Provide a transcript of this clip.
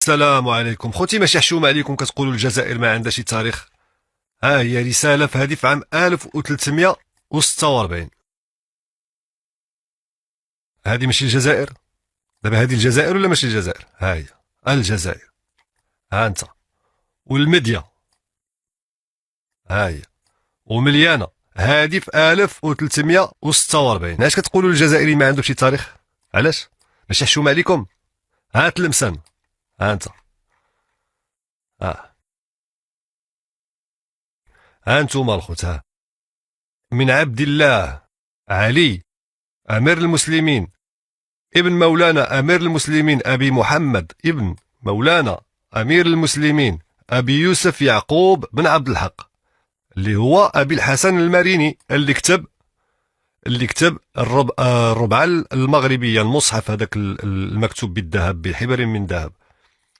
السلام عليكم خوتي، ماشي حشومه عليكم كتقولوا الجزائر ما عندها شي تاريخ. ها هي رساله في هذه في عام 1346. هذه ماشي الجزائر. دابا هذه الجزائر ولا ماشي الجزائر؟ ها هي الجزائر. ها انت والمديا. ها هي ومليانه. هذه في 1346. علاش كتقولوا الجزائري ما عنده شي تاريخ؟ علاش؟ ماشي حشومه عليكم. ها تلمسان. ها انت. ها ها انتوما الخوت. ها من عبد الله علي امير المسلمين ابن مولانا أمير المسلمين أبي محمد ابن مولانا أمير المسلمين أبي يوسف يعقوب بن عبد الحق، اللي هو أبي الحسن المريني، اللي كتب الربعة المغربية، المصحف هذاك المكتوب بالذهب بحبر من ذهب.